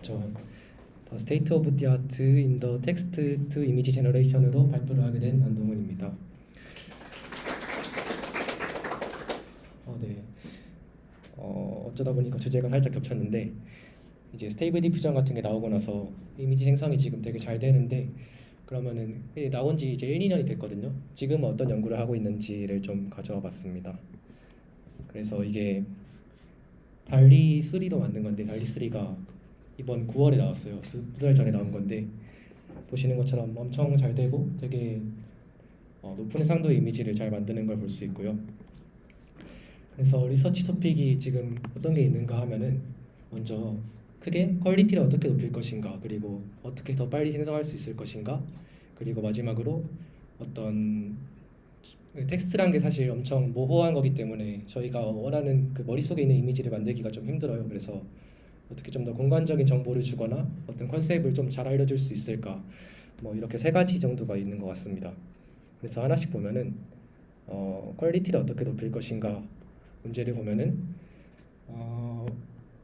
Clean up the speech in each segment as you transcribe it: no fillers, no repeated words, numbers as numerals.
저 The State of the Art in the Text to Image Generation으로 발표를 하게 된 안동훈입니다. 네. 어쩌다 보니까 주제가 살짝 겹쳤는데 이제 스테이블 디퓨전 같은 게 나오고 나서 이미지 생성이 지금 되게 잘 되는데 그러면은 나온 지 이제 1, 2년이 됐거든요. 지금 어떤 연구를 하고 있는지를 좀 가져와 봤습니다. 그래서 이게 달리 3로 만든 건데 달리 3가 이번 9월에 나왔어요. 두 달 전에 나온 건데 보시는 것처럼 엄청 잘 되고 되게 높은 해상도의 이미지를 잘 만드는 걸 볼 수 있고요. 그래서 리서치 토픽이 지금 어떤 게 있는가 하면은 먼저 크게 퀄리티를 어떻게 높일 것인가, 그리고 어떻게 더 빨리 생성할 수 있을 것인가, 그리고 마지막으로 어떤 텍스트란 게 사실 엄청 모호한 거기 때문에 저희가 원하는 그 머릿속에 있는 이미지를 만들기가 좀 힘들어요. 그래서 어떻게 좀 더 공간적인 정보를 주거나 어떤 컨셉을 좀 잘 알려줄 수 있을까, 뭐 이렇게 세 가지 정도가 있는 것 같습니다. 그래서 하나씩 보면은 퀄리티를 어떻게 높일 것인가 문제를 보면은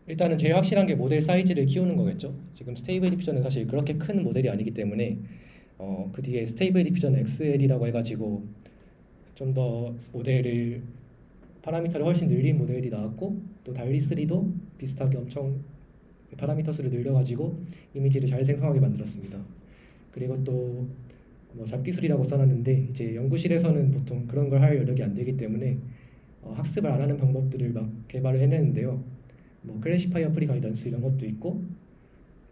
일단은 제일 확실한 게 모델 사이즈를 키우는 거겠죠. 지금 스테이블 디퓨전은 사실 그렇게 큰 모델이 아니기 때문에 그 뒤에 스테이블 디퓨전 XL이라고 해가지고 좀 더 모델을 파라미터를 훨씬 늘린 모델이 나왔고, 또 달리 3도 비슷하게 엄청 파라미터 수를 늘려가지고 이미지를 잘 생성하게 만들었습니다. 그리고 또 뭐 잡기술이라고 써놨는데 이제 연구실에서는 보통 그런 걸 할 여력이 안 되기 때문에 학습을 안 하는 방법들을 막 개발을 해내는데요. 뭐 클래시파이어 프리 가이던스 이런 것도 있고,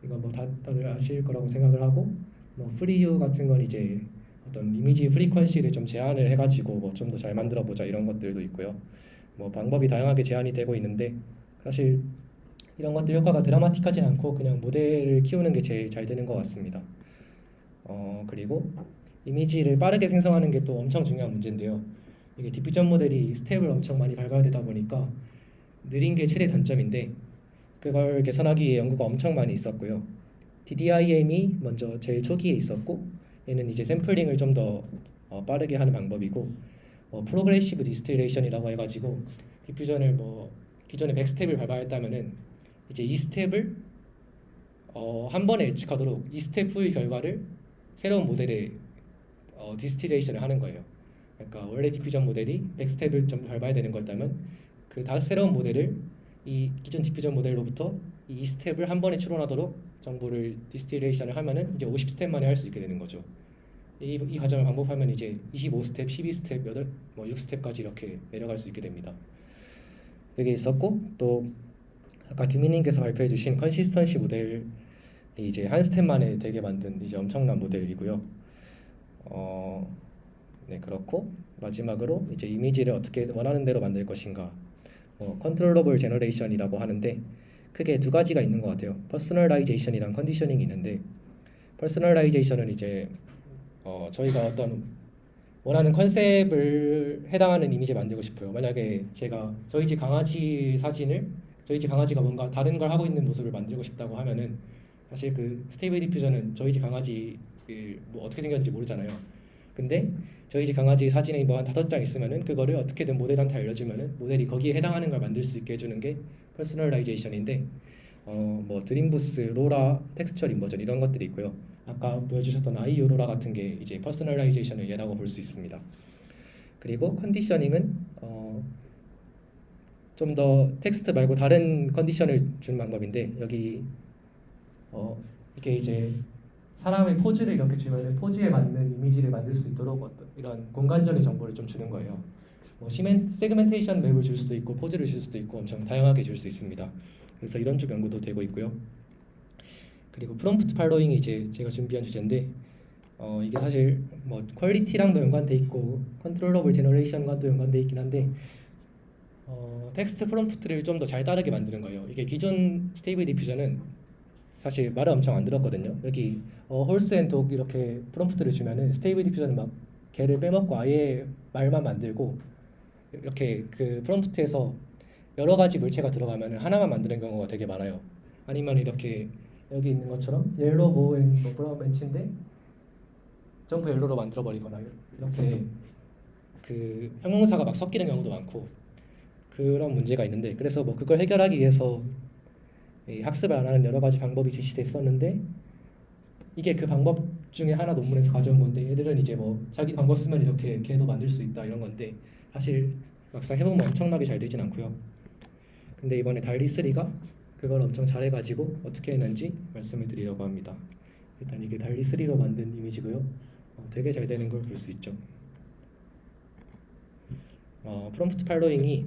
이거 뭐 다들 아실 거라고 생각을 하고, 뭐 프리유 같은 건 이제 어떤 이미지 프리퀀시를 좀 제한을 해가지고 뭐 좀 더 잘 만들어 보자 이런 것들도 있고요. 뭐 방법이 다양하게 제한이 되고 있는데 사실 이런 것들 효과가 드라마틱하진 않고 그냥 모델을 키우는 게 제일 잘 되는 것 같습니다. 그리고 이미지를 빠르게 생성하는 게 또 엄청 중요한 문제인데요. 이게 디퓨전 모델이 스텝을 엄청 많이 밟아야 되다 보니까 느린 게 최대 단점인데 그걸 개선하기 위해 연구가 엄청 많이 있었고요. DDIM이 먼저 제일 초기에 있었고, 얘는 이제 샘플링을 좀 더 빠르게 하는 방법이고, 프로그레시브 디스틸레이션이라고 해가지고 디퓨전을 뭐 기존에 100스텝을 밟아야 했다면은 이제 2스텝을 한 번에 예측하도록 2스텝 후의 결과를 새로운 모델에 디스틸레이션을 하는 거예요. 그러니까 원래 디퓨전 모델이 100스텝을 좀 밟아야 되는 거였다면 그 다른 새로운 모델을 이 기존 디퓨전 모델로부터 이 2스텝을 한 번에 추론하도록 정보를 디스틸레이션을 하면은 이제 50스텝 만에 할 수 있게 되는 거죠. 이 과정을 반복하면 이제 25스텝, 12스텝, 6스텝까지 이렇게 내려갈 수 있게 됩니다. 여기 있었고, 또 아까 김민님께서 발표해 주신 컨시스턴시 모델이 이제 한 스텝 만에 되게 만든 이제 엄청난 모델이고요. 네, 그렇고 마지막으로 이제 이미지를 어떻게 원하는 대로 만들 것인가, 컨트롤러블 제너레이션이라고 하는데 크게 두 가지가 있는 것 같아요. 퍼스널라이제이션이랑 컨디셔닝이 있는데, 퍼스널라이제이션은 이제 저희가 어떤 원하는 컨셉을 해당하는 이미지 만들고 싶어요. 만약에 제가 저희 집 강아지 사진을, 저희 집 강아지가 뭔가 다른 걸 하고 있는 모습을 만들고 싶다고 하면은 사실 그 스테이블 디퓨전은 저희 집 강아지 뭐 어떻게 생겼는지 모르잖아요. 근데 저희 집 강아지 사진이 뭐 한 5장 있으면은 그거를 어떻게든 모델한테 알려주면은 모델이 거기에 해당하는 걸 만들 수 있게 해주는 게 퍼스널라이제이션인데, 뭐 드림부스, 로라, 텍스처 인버전 이런 것들이 있고요. 아까 보여주셨던 아이유 로라 같은 게 이제 퍼스널라이제이션의 예라고 볼 수 있습니다. 그리고 컨디셔닝은 좀 더 텍스트 말고 다른 컨디션을 주는 방법인데, 여기 이게 이제 사람의 포즈를 이렇게 주면 포즈에 맞는 이미지를 만들 수 있도록 어떤 이런 공간적인 정보를 좀 주는 거예요. 뭐 세그멘테이션 맵을 줄 수도 있고 포즈를 줄 수도 있고 엄청 다양하게 줄 수 있습니다. 그래서 이런 쪽 연구도 되고 있고요. 그리고 프롬프트 팔로잉이 이제 제가 준비한 주제인데, 이게 사실 뭐 퀄리티랑도 연관돼 있고 컨트롤러블 제너레이션과도 연관돼 있긴 한데, 텍스트 프롬프트를 좀 더 잘 따르게 만드는 거예요. 이게 기존 스테이블 디퓨전은 사실 말을 엄청 안 들었거든요. 여기 홀스 앤 독 이렇게 프롬프트를 주면은 스테이블 디퓨전은 막 걔를 빼먹고 아예 말만 만들고, 이렇게 그 프롬프트에서 여러 가지 물체가 들어가면 하나만 만드는 경우가 되게 많아요. 아니면 이렇게 여기 있는 것처럼 옐로우 보우 앤 브라운 벤치인데 점프 옐로우로 만들어 버리거나 이렇게 그 형용사가 막 섞이는 경우도 많고 그런 문제가 있는데, 그래서 뭐 그걸 해결하기 위해서 이 학습을 안 하는 여러 가지 방법이 제시됐었는데 이게 그 방법 중에 하나 논문에서 가져온 건데 얘들은 이제 뭐 자기 방법 쓰면 이렇게 걔도 만들 수 있다 이런 건데 사실 막상 해보면 엄청나게 잘 되진 않고요. 근데 이번에 달리3가 그걸 엄청 잘해가지고 어떻게 했는지 말씀을 드리려고 합니다. 일단 이게 달리3로 만든 이미지고요. 되게 잘 되는 걸 볼 수 있죠. 프롬프트 팔로잉이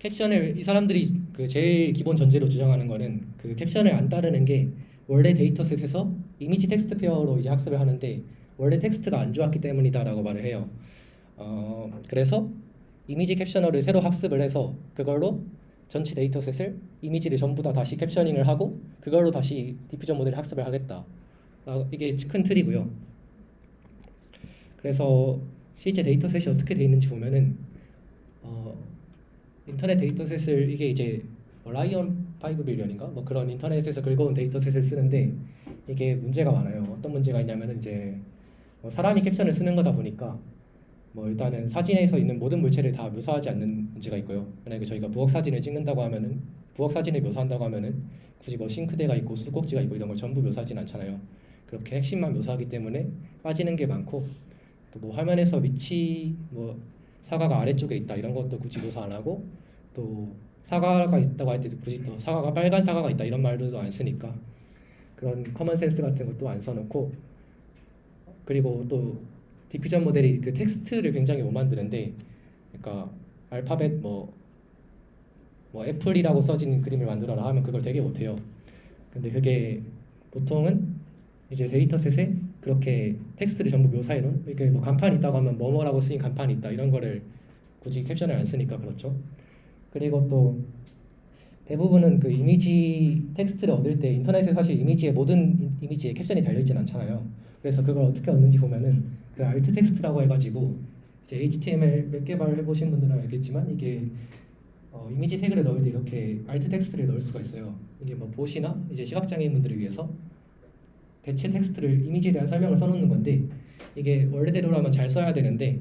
캡션을 이 사람들이 그 제일 기본 전제로 주장하는 거는 그 캡션을 안 따르는 게 원래 데이터셋에서 이미지 텍스트 페어로 이제 학습을 하는데 원래 텍스트가 안 좋았기 때문이다라고 말을 해요. 그래서 이미지 캡셔너를 새로 학습을 해서 그걸로 전체 데이터셋을 이미지를 전부 다 다시 캡셔닝을 하고 그걸로 다시 디퓨전 모델을 학습을 하겠다. 이게 큰 틀이고요. 그래서 실제 데이터셋이 어떻게 돼 있는지 보면은 인터넷 데이터셋을 이게 이제 라이언 5 빌리언인가 뭐 그런 인터넷에서 긁어온 데이터셋을 쓰는데 이게 문제가 많아요. 어떤 문제가 있냐면은 이제 사람이 캡션을 쓰는 거다 보니까 뭐 일단은 사진에서 있는 모든 물체를 다 묘사하지 않는 문제가 있고요. 만약에 저희가 부엌 사진을 찍는다고 하면은 부엌 사진을 묘사한다고 하면은 굳이 뭐 싱크대가 있고 수도꼭지가 있고 이런 걸 전부 묘사하진 않잖아요. 그렇게 핵심만 묘사하기 때문에 빠지는 게 많고 또 뭐 화면에서 위치 뭐 사과가 아래쪽에 있다 이런 것도 굳이 묘사 안 하고 또 사과가 있다고 할 때도 굳이 또 사과가 빨간 사과가 있다 이런 말도 안 쓰니까 그런 커먼 센스 같은 것도 안 써놓고 그리고 또 디퓨전 모델이 그 텍스트를 굉장히 못 만드는데 그러니까 알파벳 뭐 애플이라고 써진 그림을 만들어라 하면 그걸 되게 못해요. 근데 그게 보통은 이제 데이터셋에 그렇게 텍스트를 전부 묘사해 놓은 이렇게 뭐 간판이 있다고 하면 뭐뭐라고 쓰인 간판이 있다 이런 거를 굳이 캡션을 안 쓰니까 그렇죠. 그리고 또 대부분은 그 이미지 텍스트를 얻을 때 인터넷에 사실 이미지의 모든 이미지에 캡션이 달려있진 않잖아요. 그래서 그걸 어떻게 얻는지 보면은 그 알트 텍스트라고 해가지고 이제 HTML 웹 개발해 보신 분들은 알겠지만 이게 이미지 태그를 넣을 때 이렇게 알트 텍스트를 넣을 수가 있어요. 이게 뭐 보시나 이제 시각장애인 분들을 위해서 대체 텍스트를 이미지에 대한 설명을 써놓는 건데 이게 원래대로라면 잘 써야 되는데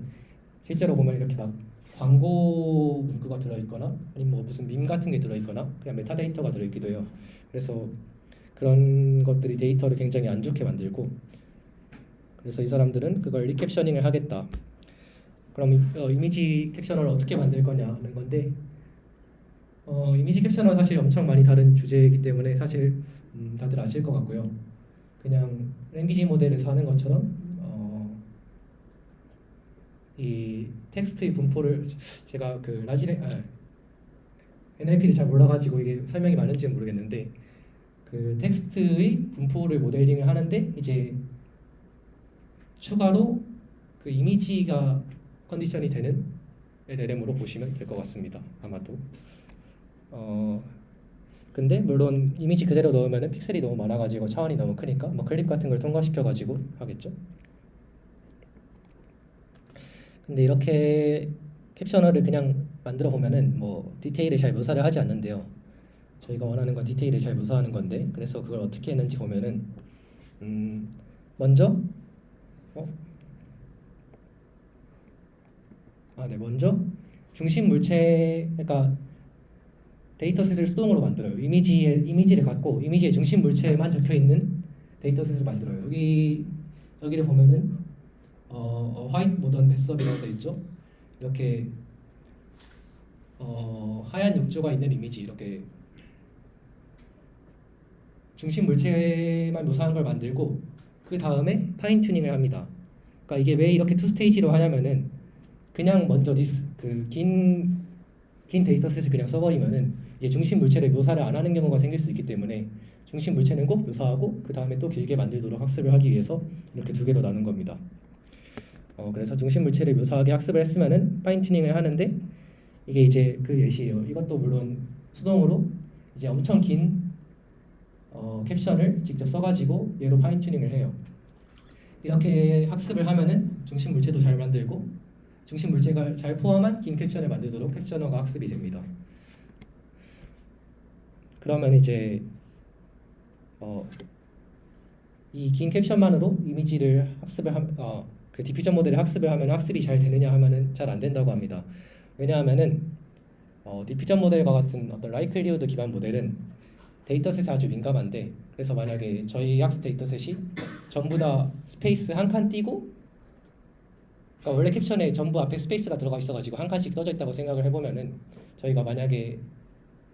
실제로 보면 이렇게 막 광고 문구가 들어있거나 아니면 뭐 무슨 밈 같은 게 들어있거나 그냥 메타데이터가 들어있기도 해요. 그래서 그런 것들이 데이터를 굉장히 안 좋게 만들고 그래서 이 사람들은 그걸 리캡셔닝을 하겠다. 그럼 이미지 캡셔너를 어떻게 만들 거냐 하는 건데 이미지 캡셔너는 사실 엄청 많이 다른 주제이기 때문에 사실 다들 아실 것 같고요. 그냥 랭귀지 모델에서 하는 것처럼 이 텍스트의 분포를 제가 그 NLP를 잘 몰라가지고 이게 설명이 많은지는 모르겠는데 그 텍스트의 분포를 모델링을 하는데 이제 추가로 그 이미지가 컨디션이 되는 LLM으로 보시면 될 것 같습니다. 아마도. 근데 물론 이미지 그대로 넣으면 픽셀이 너무 많아가지고 차원이 너무 크니까 뭐 클립 같은 걸 통과시켜가지고 하겠죠. 근데 이렇게 캡셔너를 그냥 만들어 보면은 뭐 디테일을 잘 묘사를 하지 않는데요. 저희가 원하는 건 디테일을 잘 묘사하는 건데 그래서 그걸 어떻게 했는지 보면은 먼저 먼저 중심 물체 그러니까 데이터셋을 수동으로 만들어요. 이미지를 갖고 이미지의 중심 물체에만 적혀 있는 데이터셋을 만들어요. 여기를 보면은 화이트 모던 배섭이라고 되어 있죠. 이렇게 하얀 욕조가 있는 이미지 이렇게 중심 물체만 묘사한 걸 만들고 그 다음에 파인 튜닝을 합니다. 그러니까 이게 왜 이렇게 투 스테이지로 하냐면은 그냥 먼저 긴 데이터셋을 그냥 써버리면은 이제 중심 물체를 묘사를 안 하는 경우가 생길 수 있기 때문에 중심 물체는 꼭 묘사하고 그 다음에 또 길게 만들도록 학습을 하기 위해서 이렇게 두 개로 나눈 겁니다. 그래서 중심 물체를 묘사하게 학습을 했으면은 파인 튜닝을 하는데 이게 이제 그 예시예요. 이것도 물론 수동으로 이제 엄청 긴 캡션을 직접 써가지고 얘로 파인 튜닝을 해요. 이렇게 학습을 하면은 중심 물체도 잘 만들고 중심 물체가 잘 포함한 긴 캡션을 만들도록 캡셔너가 학습이 됩니다. 그러면 이제 이 긴 캡션만으로 이미지를 그 디퓨전 모델을 학습을 하면 학습이 잘 되느냐 하면은 잘 안 된다고 합니다. 왜냐하면은 디퓨전 모델과 같은 어떤 라이클리후드 기반 모델은 데이터셋에 아주 민감한데, 그래서 만약에 저희 학습 데이터셋이 전부 다 스페이스 한 칸 띄고, 그러니까 원래 캡션에 전부 앞에 스페이스가 들어가 있어가지고 한 칸씩 떠져 있다고 생각을 해보면은, 저희가 만약에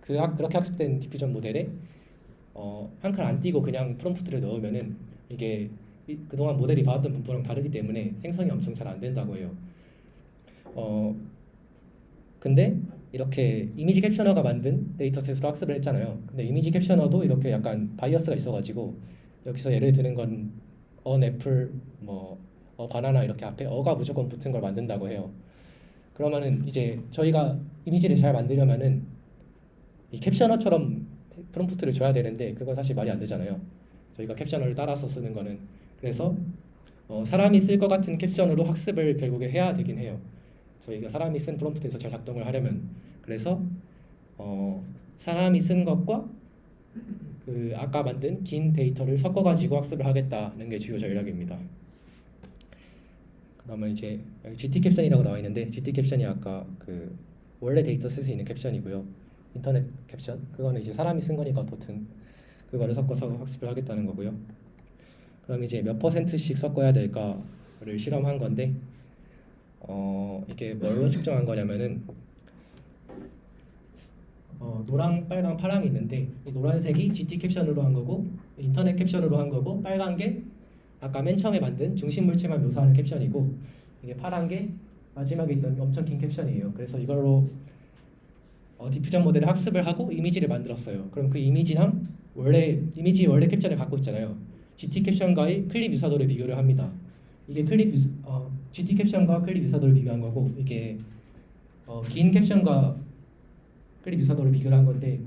그렇게 학습된 디퓨전 모델에 한 칸 안 띄고 그냥 프롬프트를 넣으면은 이게 그동안 모델이 봐왔던 분포랑 다르기 때문에 생성이 엄청 잘 안 된다고 해요. 근데 이렇게 이미지 캡셔너가 만든 데이터셋으로 학습을 했잖아요. 근데 이미지 캡셔너도 이렇게 약간 바이어스가 있어가지고, 여기서 예를 드는 건 애플, 바나나 이렇게 앞에 어가 무조건 붙은 걸 만든다고 해요. 그러면은 이제 저희가 이미지를 잘 만들려면은 이 캡셔너처럼 프롬프트를 줘야 되는데, 그건 사실 말이 안 되잖아요. 저희가 캡셔너를 따라서 쓰는 거는. 그래서 사람이 쓸 것 같은 캡션으로 학습을 결국에 해야 되긴 해요. 저희가 사람이 쓴 프롬프트에서 잘 작동을 하려면. 그래서 사람이 쓴 것과 그 아까 만든 긴 데이터를 섞어가지고 학습을 하겠다는 게 주요 전략입니다. 그러면 이제 여기 GT 캡션이라고 나와 있는데, GT 캡션이 아까 그 원래 데이터셋에 있는 캡션이고요. 인터넷 캡션, 그거는 이제 사람이 쓴 거니까 어떻든 그거를 섞어서 학습을 하겠다는 거고요. 그럼 이제 몇 %씩 섞어야 될까를 실험한 건데, 이게 뭘로 측정한 거냐면은 노랑, 빨강, 파랑이 있는데, 이 노란색이 GT 캡션으로 한 거고, 인터넷 캡션으로 한 거고, 빨간 게 아까 맨 처음에 만든 중심 물체만 묘사하는 캡션이고, 이게 파란 게 마지막에 있던 엄청 긴 캡션이에요. 그래서 이걸로 디퓨전 모델을 학습을 하고 이미지를 만들었어요. 그럼 그 이미지랑 원래 캡션을 갖고 있잖아요. GT 캡션과의 클립 유사도를 비교를 합니다. 이게 GT 캡션과 클립 유사도를 비교한 거고, 이게 긴 캡션과 클립 유사도를 비교를 한 건데,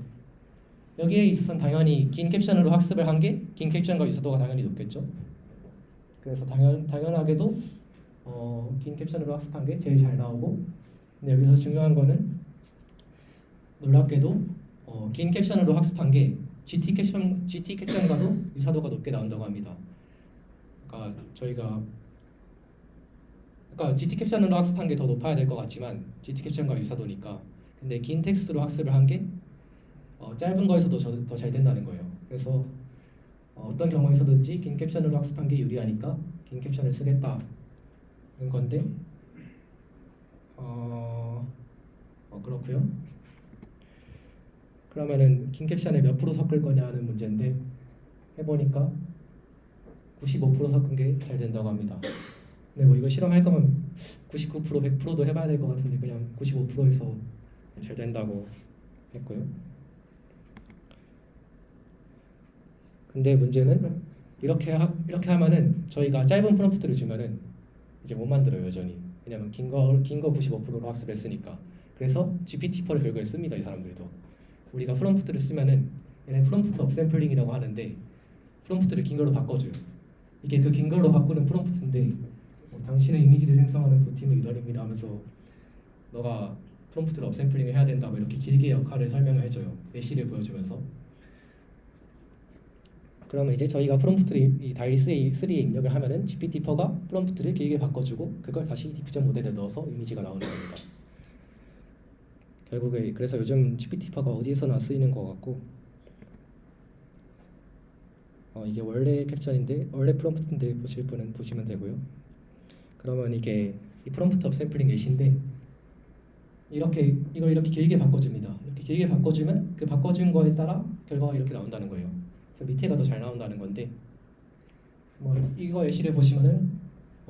여기에 있어서는 당연히 긴 캡션으로 학습을 한 게 긴 캡션과 유사도가 당연히 높겠죠. 그래서 당연하게도 긴 캡션으로 학습한 게 제일 잘 나오고, 근데 여기서 중요한 거는 놀랍게도 긴 캡션으로 학습한 게 GT 캡션과도 유사도가 높게 나온다고 합니다. 그러니까 GT 캡션으로 학습한 게 더 높아야 될 것 같지만 GT 캡션과 유사도니까, 근데 긴 텍스트로 학습을 한 게 짧은 거에서도 더 잘 된다는 거예요. 그래서 어떤 경우에서든지 긴 캡션으로 학습한 게 유리하니까 긴 캡션을 쓰겠다는 건데, 그렇고요. 그러면은 긴 캡션에 몇 프로 섞을 거냐는 문제인데, 해보니까 95% 섞은 게 잘 된다고 합니다. 근데 뭐 이거 실험할 거면 99%, 100%도 해봐야 될 것 같은데, 그냥 95%에서 잘 된다고 했고요. 근데 문제는 이렇게 하면은 저희가 짧은 프롬프트를 주면은 이제 못 만들어요, 여전히. 왜냐면 긴 거 95%로 학습을 했으니까. 그래서 GPT-4를 결국에 씁니다, 이 사람들도. 우리가 프롬프트를 쓰면은 얘네 프롬프트 업샘플링이라고 하는데, 프롬프트를 긴 걸로 바꿔줘요. 이게 그 긴 걸로 바꾸는 프롬프트인데, 당신의 이미지를 생성하는 프로틴은 이러입니다 하면서 너가 프롬프트를 업샘플링을 해야 된다, 뭐 이렇게 길게 역할을 설명을 해줘요. 예시를 보여주면서. 그러면 이제 저희가 프롬프트를 이 DALL-E 3에 입력을 하면은 GPT-4가 프롬프트를 길게 바꿔주고 그걸 다시 디퓨전 모델에 넣어서 이미지가 나오는 겁니다. 결국에 그래서 요즘 GPT-4가 어디에서나 쓰이는 것 같고, 이게 원래 캡션인데, 원래 프롬프트인데 보실 분은 보시면 되고요. 그러면 이게 이 프롬프트 업샘플링 예시인데, 이걸 이렇게 길게 바꿔줍니다. 이렇게 길게 바꿔주면 그 바꿔준 거에 따라 결과가 이렇게 나온다는 거예요. 그래서 밑에가 더 잘 나온다는 건데, 이거 예시를 보시면은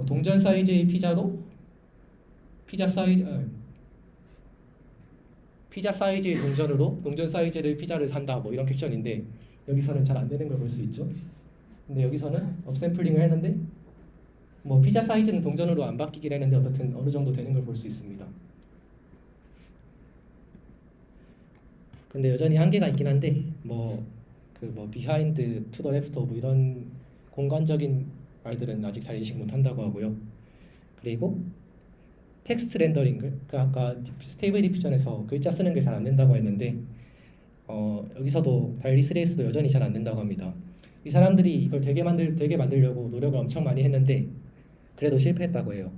동전 사이즈의 피자로 피자 사이즈의 동전으로 동전 사이즈의 피자를 산다, 뭐 이런 캡션인데, 여기서는 잘 안 되는 걸 볼 수 있죠. 근데 여기서는 업샘플링을 했는데 피자 사이즈는 동전으로 안 바뀌긴 했는데 어떻든 어느 정도 되는 걸 볼 수 있습니다. 근데 여전히 한계가 있긴 한데, 비하인드 투 더 레프트 오브 이런 공간적인 말들은 아직 잘 인식 못한다고 하고요. 그리고 텍스트 렌더링, 아까 스테이블 디퓨전에서 글자 쓰는 게 잘 안 된다고 했는데, 여기서도 DALL-E 3에서도 여전히 잘 안 된다고 합니다. 이 사람들이 이걸 되게 만들려고 노력을 엄청 많이 했는데 그래도 실패했다고 해요.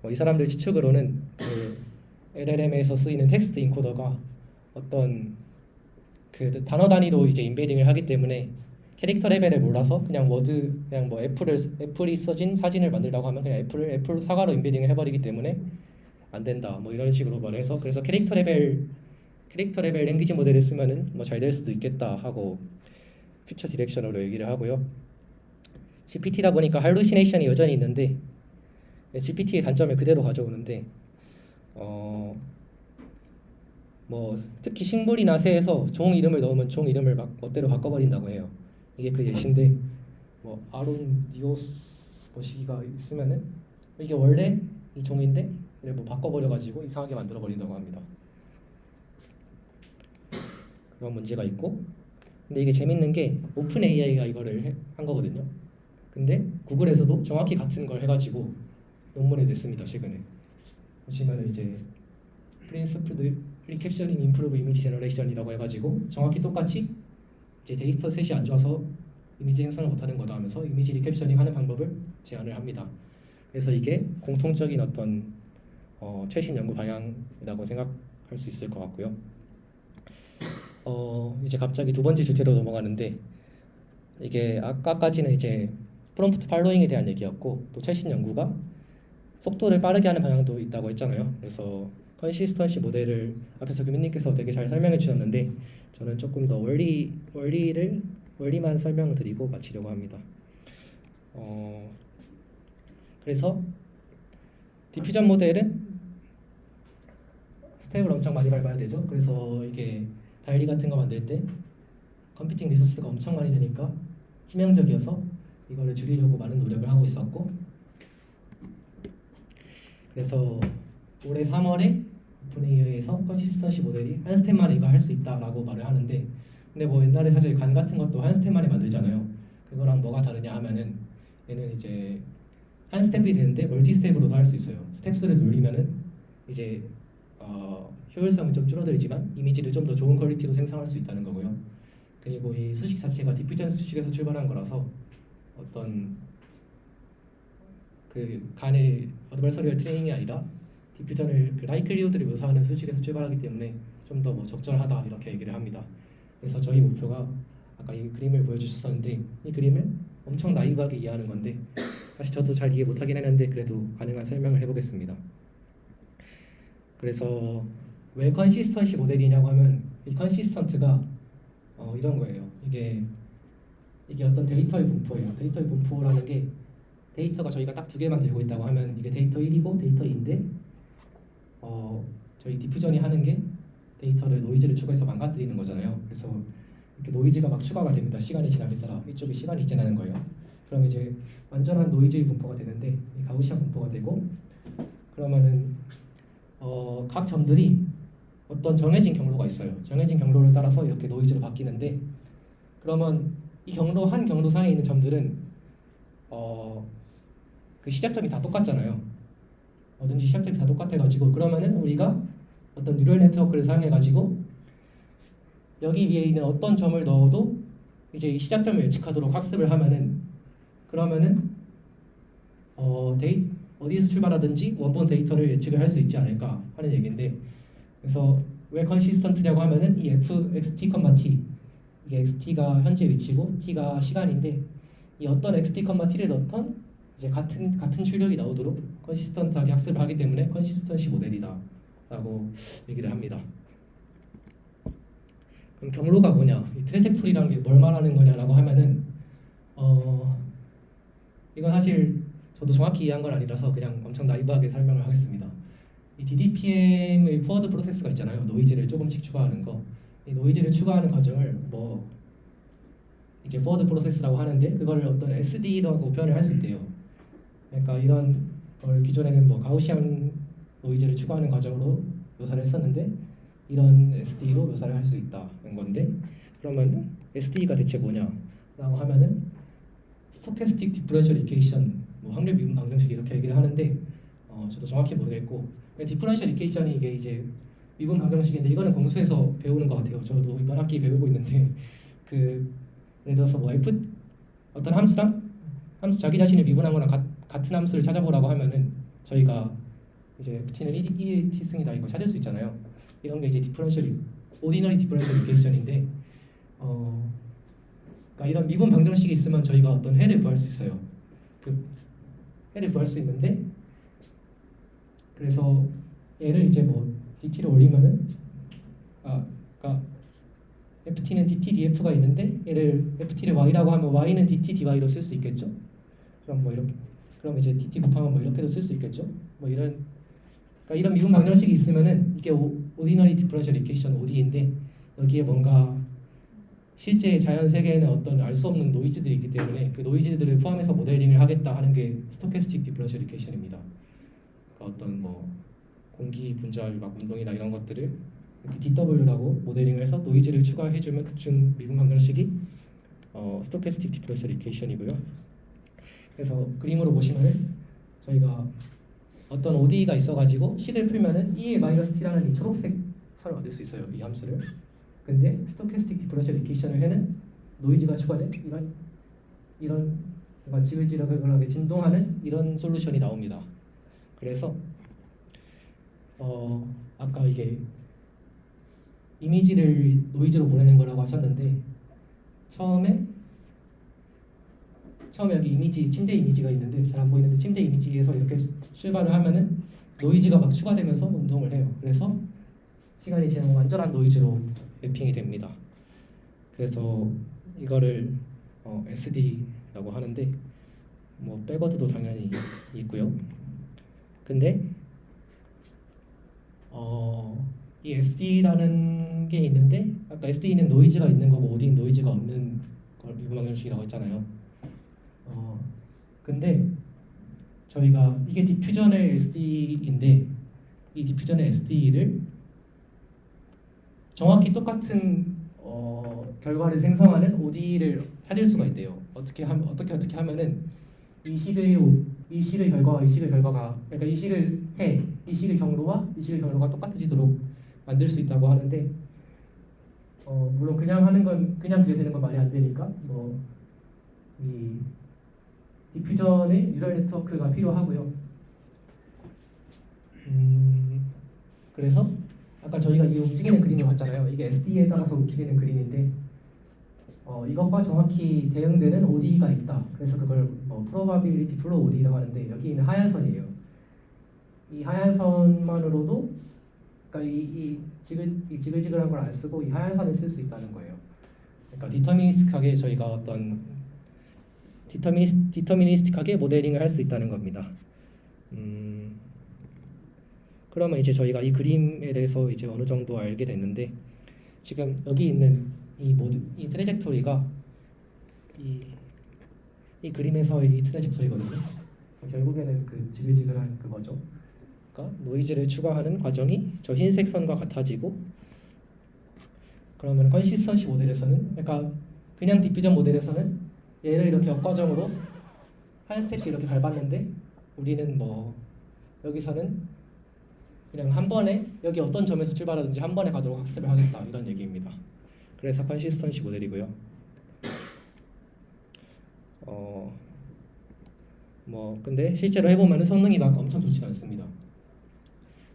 이 사람들 추측으로는 그 LLM에서 쓰이는 텍스트 인코더가 어떤 그 단어 단위로 이제 인베딩을 하기 때문에 캐릭터 레벨을 몰라서 그냥 워드 그냥 뭐 애플이 써진 사진을 만들라고 하면 그냥 애플 사과로 인베딩을 해버리기 때문에 안 된다. 뭐 이런 식으로 말해서 그래서 캐릭터 레벨 랭귀지 모델을 쓰면은 뭐 잘 될 수도 있겠다 하고 퓨처 디렉션으로 얘기를 하고요. GPT다 보니까 할루시네이션이 여전히 있는데 GPT의 단점을 그대로 가져오는데 뭐 특히 식물이나 새에서 종 이름을 넣으면 종 이름을 막 멋대로 바꿔버린다고 해요. 이게 그 예시인데 뭐 아론디오스 뭐시기가 있으면은 이게 원래 이 종인데 이를 뭐 바꿔버려가지고 이상하게 만들어버린다고 합니다. 그런 문제가 있고 근데 이게 재밌는 게 오픈 AI가 이거를 한 거거든요. 근데 구글에서도 정확히 같은 걸 해가지고 논문을 냈습니다. 최근에 보시면은 이제 Principled Recapturing Improved Image Generation이라고 해가지고 정확히 똑같이 이제 데이터 셋이 안 좋아서 이미지 생성을 못하는 거다 하면서 이미지 리캡셔닝 하는 방법을 제안을 합니다. 그래서 이게 공통적인 어떤 최신 연구 방향이라고 생각할 수 있을 것 같고요. 이제 갑자기 두 번째 주제로 넘어가는데 이게 아까까지는 이제 프롬프트 팔로잉에 대한 얘기였고 또 최신 연구가 속도를 빠르게 하는 방향도 있다고 했잖아요. 그래서 컨시스턴시 모델을 앞에서 규민님께서 되게 잘 설명해 주셨는데 저는 조금 더 원리만 설명을 드리고 마치려고 합니다. 그래서 디퓨전 모델은 스텝을 엄청 많이 밟아야 되죠. 그래서 이게 다일리 같은 거 만들 때 컴퓨팅 리소스가 엄청 많이 드니까 치명적이어서 이거를 줄이려고 많은 노력을 하고 있었고 그래서 올해 3월에 오픈AI에서 컨시스턴시 모델이 한 스텝 만에 이거 할 수 있다라고 말을 하는데 근데 뭐 옛날에 사실 간 같은 것도 한 스텝 만에 만들잖아요. 그거랑 뭐가 다르냐 하면은 얘는 이제 한 스텝이 되는데 멀티 스텝으로도 할 수 있어요. 스텝 수를 늘리면은 이제 효율성이 좀 줄어들지만 이미지를 좀 더 좋은 퀄리티로 생성할 수 있다는 거고요. 그리고 이 수식 자체가 디퓨전 수식에서 출발한 거라서 어떤 그 간의 어드버서리얼 트레이닝이 아니라 디퓨전을 그 라이클리후드를 묘사하는 수식에서 출발하기 때문에 좀 더 뭐 적절하다 이렇게 얘기를 합니다. 그래서 저희 목표가 아까 이 그림을 보여주셨었는데 이 그림을 엄청 나이브하게 이해하는 건데 사실 저도 잘 이해 못하긴 했는데 그래도 가능한 설명을 해보겠습니다. 그래서 왜 컨시스턴시 모델이냐고 하면 이 컨시스턴트가 이런 거예요. 이게 어떤 데이터의 분포예요. 데이터의 분포라는 게 데이터가 저희가 딱 두 개만 들고 있다고 하면 이게 데이터 1이고 데이터 2인데 저희 디퓨전이 하는 게 데이터를 노이즈를 추가해서 망가뜨리는 거잖아요. 그래서 이렇게 노이즈가 막 추가가 됩니다. 시간이 지남에 따라 이쪽이 시간이 지나는 거예요. 그럼 이제 완전한 노이즈의 분포가 되는데 이 가우시안 분포가 되고 그러면은 각 점들이 어떤 정해진 경로가 있어요. 정해진 경로를 따라서 이렇게 노이즈로 바뀌는데 그러면 이 한 경로상에 있는 점들은 그 시작점이 다 똑같잖아요. 어딘지 시작점이 다 똑같아가지고 그러면은 우리가 어떤 뉴럴 네트워크를 사용해가지고 여기 위에 있는 어떤 점을 넣어도 이제 이 시작점을 예측하도록 학습을 하면은 그러면은 어디에서 출발하든지 원본 데이터를 예측을 할 수 있지 않을까 하는 얘기인데 그래서 왜 컨시스턴트냐고 하면은 이 xt, t 이게 xt가 현재 위치고 t가 시간인데 이 어떤 xt, t를 넣던 이제 같은 출력이 나오도록 컨시스턴트하게 학습을 하기 때문에 컨시스턴시 모델이다라고 얘기를 합니다. 그럼 경로가 뭐냐? 이 트래젝토리라는 게 뭘 말하는 거냐라고 하면은 이건 사실 저도 정확히 이해한 건 아니라서 그냥 엄청 나이브하게 설명을 하겠습니다. 이 DDPM의 포워드 프로세스가 있잖아요. 노이즈를 조금씩 추가하는 거. 이 노이즈를 추가하는 과정을 뭐 이제 포워드 프로세스라고 하는데 그거를 어떤 SD라고 표현을 할 수 있대요. 그러니까 이런 걸 기존에는 뭐 가우시안 노이즈를 추가하는 과정으로 묘사를 했었는데 이런 SD로 묘사를 할 수 있다는 건데 그러면 SD가 대체 뭐냐라고 하면은 스토캐스틱 디퍼런셜 이퀘이션 뭐 확률 미분 방정식 이렇게 얘기를 하는데 저도 정확히 모르겠고 디퍼런셜 이퀘이션이 이게 이제 미분 방정식인데 이거는 공수에서 배우는 것 같아요. 저도 이번 학기 배우고 있는데 그 예를 들어서 뭐 어떤 함수 자기 자신을 미분한 거랑 같은 함수를 찾아보라고 하면은 저희가 이제 t는 1t 승이다 이거 찾을 수 있잖아요. 이런 게 이제 오디너리 디퍼런셜 이퀘이션인데 그러니까 이런 미분 방정식이 있으면 저희가 어떤 해를 구할 수 있어요. 그 해를 구할 수 있는데, 그래서 얘를 이제 뭐 dt를 올리면은 그러니까 ft는 dt df가 있는데 얘를 ft를 y라고 하면 y는 dt dy로 쓸 수 있겠죠. 그럼 뭐 이렇게, 그럼 이제 dt 곱하면 뭐 이렇게도 쓸 수 있겠죠. 뭐 이런, 그러니까 이런 미분 방정식이 있으면은 이게 오디너리 디퍼런셜 이퀘이션 ODE인데, 여기에 뭔가 실제 자연 세계에는 어떤 알 수 없는 노이즈들이 있기 때문에 그 노이즈들을 포함해서 모델링을 하겠다 하는 게 스토캐스틱 디퍼런셜 이퀘이션입니다. 그러니까 어떤 뭐 공기 분자율 막 운동이나 이런 것들을 이렇게 DW라고 모델링을 해서 노이즈를 추가해주면 준 미분 방정식이 스토캐스틱 디퍼런셜 이퀘이션이고요. 그래서 그림으로 보시면은 저희가 어떤 ODE가 있어가지고 C를 풀면은 E-T라는 이 초록색 선을 얻을 수 있어요. 이 함수를. 근데 스토캐스틱 디퍼런셜 이퀘이션을 해는 노이즈가 추가된 이런 뭔가 지글지글하게 진동하는 이런 솔루션이 나옵니다. 그래서 아까 이게 이미지를 노이즈로 보내는 거라고 하셨는데, 처음에 여기 이미지, 침대 이미지가 있는데 잘 안 보이는데, 침대 이미지에서 이렇게 출발을 하면은 노이즈가 막 추가되면서 운동을 해요. 그래서 시간이 지나면 완전한 노이즈로 매핑이 됩니다. 그래서 이거를 SD라고 하는데, 뭐 백워드도 당연히 있고요. 근데 이 SD라는 게 있는데, 아까 SD는 노이즈가 있는 거고 OD는 노이즈가 없는 걸 미분 방정식이라고 했잖아요. 근데 저희가 이게 디퓨전의 SD인데, 이 디퓨전의 SD를 정확히 똑같은 결과를 생성하는 OD를 찾을 수가 있대요. 어떻게 하면은 이 식의 결과와 이 식의 결과가, 그러니까 이 식의 경로가 똑같아지도록 만들 수 있다고 하는데, 물론 그냥 그게 되는 건 말이 안 되니까 뭐 이 디퓨전의 뉴럴 네트워크가 필요하고요. 그래서 아까 저희가 이 움직이는 그림을 봤잖아요. 이게 SD에 따라서 움직이는 그림인데, 이것과 정확히 대응되는 ODE가 있다. 그래서 그걸 probability flow ODE라고 하는데, 여기 있는 하얀 선이에요. 이 하얀 선만으로도, 그러니까 이 지글지글한 걸 안 쓰고 이 하얀 선을 쓸 수 있다는 거예요. 그러니까 디터미니스틱하게 저희가 어떤 디터미니스틱하게 모델링을 할 수 있다는 겁니다. 그러면 이제 저희가 이 그림에 대해서 이제 어느 정도 알게 됐는데, 지금 여기 있는 이 트래젝토리가 이 그림에서의 이 트래젝토리거든요. 결국에는 그 지글지글한 그거죠. 그러니까 노이즈를 추가하는 과정이 저 흰색 선과 같아지고, 그러면 컨시스턴시 모델에서는, 그러니까 그냥 디퓨전 모델에서는 얘를 이렇게 역과정으로 한 스텝씩 이렇게 밟았는데, 우리는 뭐 여기서는 그냥 한 번에 여기 어떤 점에서 출발하든지 한 번에 가도록 학습을 하겠다, 이런 얘기입니다. 그래서 컨시스턴시 모델이고요. 뭐 근데 실제로 해보면 성능이 막 엄청 좋지는 않습니다.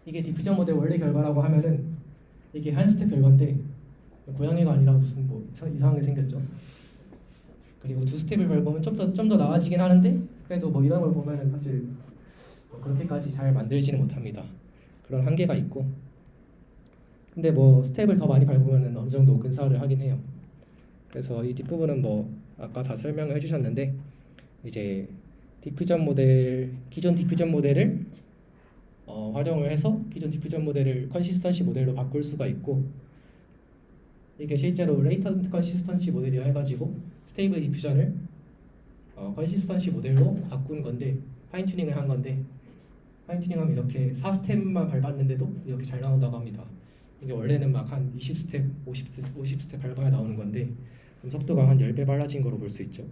이게 디퓨전 모델 원래 결과라고 하면은 이게 한 스텝 결과인데, 고양이가 아니라 무슨 뭐 이상하게 생겼죠. 그리고 두 스텝을 밟으면 좀 더 나아지긴 하는데, 그래도 뭐 이런 걸 보면은 사실 그렇게까지 잘 만들지는 못합니다. 그런 한계가 있고, 근데 뭐 스텝을 더 많이 밟으면은 어느 정도 근사를 하긴 해요. 그래서 이 뒷부분은 뭐 아까 다 설명을 해주셨는데, 이제 기존 디퓨전 모델을 활용을 해서 기존 디퓨전 모델을 컨시스턴시 모델로 바꿀 수가 있고, 이게 실제로 레이턴트 컨시스턴시 모델이라 해가지고 스테이블 디퓨전을 컨시스턴시 모델로 바꾼 건데, 파인 튜닝을 한 건데, 파인 튜닝하면 이렇게 4스텝만 밟았는데도 이렇게 잘 나온다고 합니다. 이게 원래는 막 한 20스텝, 50스텝 밟아야 나오는 건데, 그럼 속도가 한 10배 빨라진 거로 볼 수 있죠.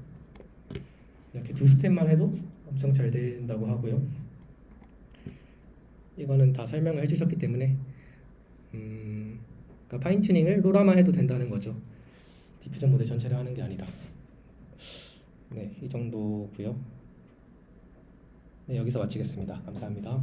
이렇게 2스텝만 해도 엄청 잘 된다고 하고요. 이거는 다 설명을 해주셨기 때문에 그러니까 파인 튜닝을 로라만 해도 된다는 거죠. 디퓨전 모델 전체를 하는 게 아니라. 네, 이 정도고요. 네, 여기서 마치겠습니다. 감사합니다.